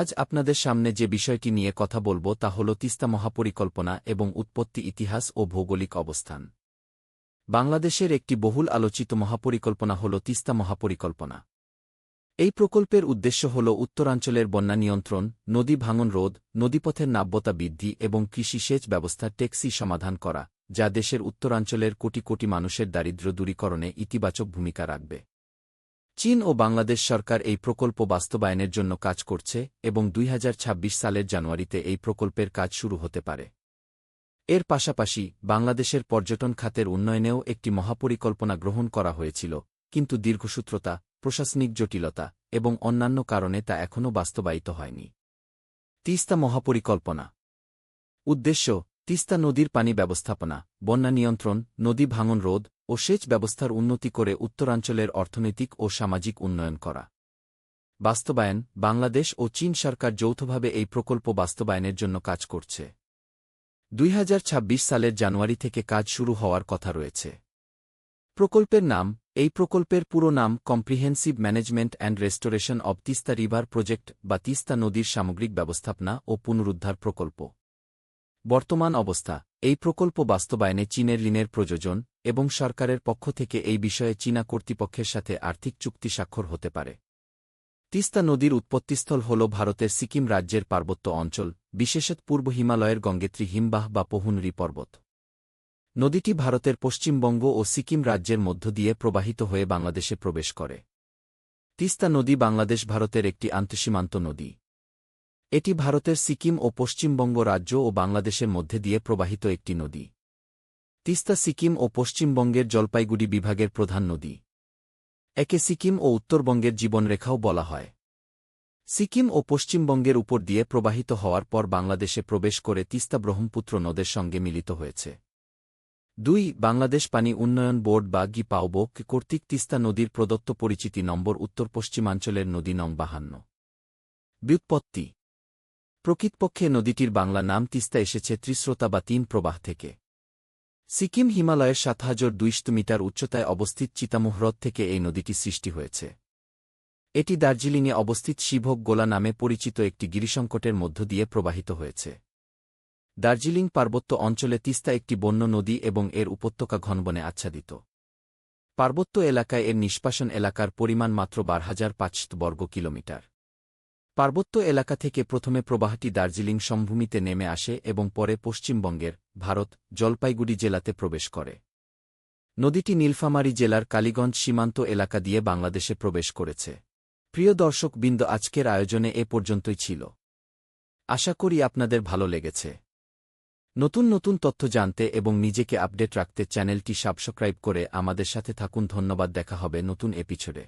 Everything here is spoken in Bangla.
আজ আপনাদের সামনে যে বিষয়টি নিয়ে কথা বলবো তা হল তিস্তা মহাপরিকল্পনা এবং উৎপত্তি, ইতিহাস ও ভৌগোলিক অবস্থান। বাংলাদেশের একটি বহুল আলোচিত মহাপরিকল্পনা হল তিস্তা মহাপরিকল্পনা। এই প্রকল্পের উদ্দেশ্য হল উত্তরাঞ্চলের বন্যা নিয়ন্ত্রণ, নদী ভাঙন রোধ, নদীপথের নাব্যতা বৃদ্ধি এবং কৃষি সেচ ব্যবস্থার টেকসই সমাধান করা, যা দেশের উত্তরাঞ্চলের কোটি কোটি মানুষের দারিদ্র্য দূরীকরণে ইতিবাচক ভূমিকা রাখবে। চীন ও বাংলাদেশ সরকার এই প্রকল্প বাস্তবায়নের জন্য কাজ করছে এবং ২০২৬ সালের জানুয়ারিতে এই প্রকল্পের কাজ শুরু হতে পারে। এর পাশাপাশি বাংলাদেশের পর্যটন খাতের উন্নয়নেও একটি মহাপরিকল্পনা গ্রহণ করা হয়েছিল, কিন্তু দীর্ঘসূত্রতা, প্রশাসনিক জটিলতা এবং অন্যান্য কারণে তা এখনও বাস্তবায়িত হয়নি। তিস্তা মহাপরিকল্পনা উদ্দেশ্য: তিস্তা নদীর পানি ব্যবস্থাপনা, বন্যা নিয়ন্ত্রণ, নদী ভাঙন রোধ ও সেচ ব্যবস্থার উন্নতি করে উত্তরাঞ্চলের অর্থনৈতিক ও সামাজিক উন্নয়ন করা। বাস্তবায়ন: বাংলাদেশ ও চীন সরকার যৌথভাবে এই প্রকল্প বাস্তবায়নের জন্য কাজ করছে। ২০২৬ সালের জানুয়ারি থেকে কাজ শুরু হওয়ার কথা রয়েছে। প্রকল্পের নাম: এই প্রকল্পের পুরো নাম comprehensive management and restoration of Teesta river project বা তিস্তা নদীর সামগ্রিক ব্যবস্থাপনা ও পুনরুদ্ধার প্রকল্প। বর্তমান অবস্থা: এই প্রকল্প বাস্তবায়নে চীনের ঋণের প্রযোজন এবং সরকারের পক্ষ থেকে এই বিষয়ে চীনা কর্তৃপক্ষের সাথে আর্থিক চুক্তি স্বাক্ষর হতে পারে। তিস্তা নদীর উৎপত্তিস্থল হল ভারতের সিকিম রাজ্যের পার্বত্য অঞ্চল, বিশেষত পূর্ব হিমালয়ের গঙ্গোত্রী হিমবাহ বা পহুনরি পর্বত। নদীটি ভারতের পশ্চিমবঙ্গ ও সিকিম রাজ্যের মধ্য দিয়ে প্রবাহিত হয়ে বাংলাদেশে প্রবেশ করে। তিস্তা নদী বাংলাদেশ ভারতের একটি আন্তঃসীমান্ত নদী। এটি ভারতের সিকিম ও পশ্চিমবঙ্গ রাজ্য ও বাংলাদেশের মধ্যে দিয়ে প্রবাহিত একটি নদী। তিস্তা সিকিম ও পশ্চিমবঙ্গের জলপাইগুড়ি বিভাগের প্রধান নদী। একে সিকিম ও উত্তরবঙ্গের জীবনরেখাও বলা হয়। সিকিম ও পশ্চিমবঙ্গের উপর দিয়ে প্রবাহিত হওয়ার পর বাংলাদেশে প্রবেশ করে তিস্তা ব্রহ্মপুত্র নদের সঙ্গে মিলিত হয়েছে। ২. বাংলাদেশ পানি উন্নয়ন বোর্ড বা গিপাওবো কর্তৃক তিস্তা নদীর প্রদত্ত পরিচিতি নম্বর উত্তর পশ্চিমাঞ্চলের নদী নং ৫২। ব্যুৎপত্তি: প্রকৃতপক্ষে নদীটির বাংলা নাম তিস্তা এসেছে ত্রিস্রোতা বা তিন প্রবাহ থেকে। সিকিম হিমালয়ের ৭,২০০ মিটার উচ্চতায় অবস্থিত চিতামুহ হ্রদ থেকে এই নদীটি সৃষ্টি হয়েছে। এটি দার্জিলিংয়ে অবস্থিত শিভোগ গোলা নামে পরিচিত একটি গিরিসংকটের মধ্য দিয়ে প্রবাহিত হয়েছে। দার্জিলিং পার্বত্য অঞ্চলে তিস্তা একটি বন্য নদী এবং এর উপত্যকা ঘনবনে আচ্ছাদিত। পার্বত্য এলাকায় এর নিষ্কাশন এলাকার পরিমাণ মাত্র ১২,৫০০ বর্গ কিলোমিটার। পার্বত্য এলাকা থেকে প্রথমে প্রবাহটি দার্জিলিং সমভূমিতে নেমে আসে এবং পরে পশ্চিমবঙ্গের, ভারত, জলপাইগুড়ি জেলাতে প্রবেশ করে। নদীটি নীলফামারী জেলার কালীগঞ্জ সীমান্ত এলাকা দিয়ে বাংলাদেশে প্রবেশ করেছে। প্রিয় দর্শকবৃন্দ, আজকের আয়োজনে এ পর্যন্তই ছিল। আশা করি আপনাদের ভালো লেগেছে। নতুন নতুন তথ্য জানতে এবং নিজেকে আপডেট রাখতে চ্যানেলটি সাবস্ক্রাইব করে আমাদের সাথে থাকুন। ধন্যবাদ। দেখা হবে নতুন এপিসোডে।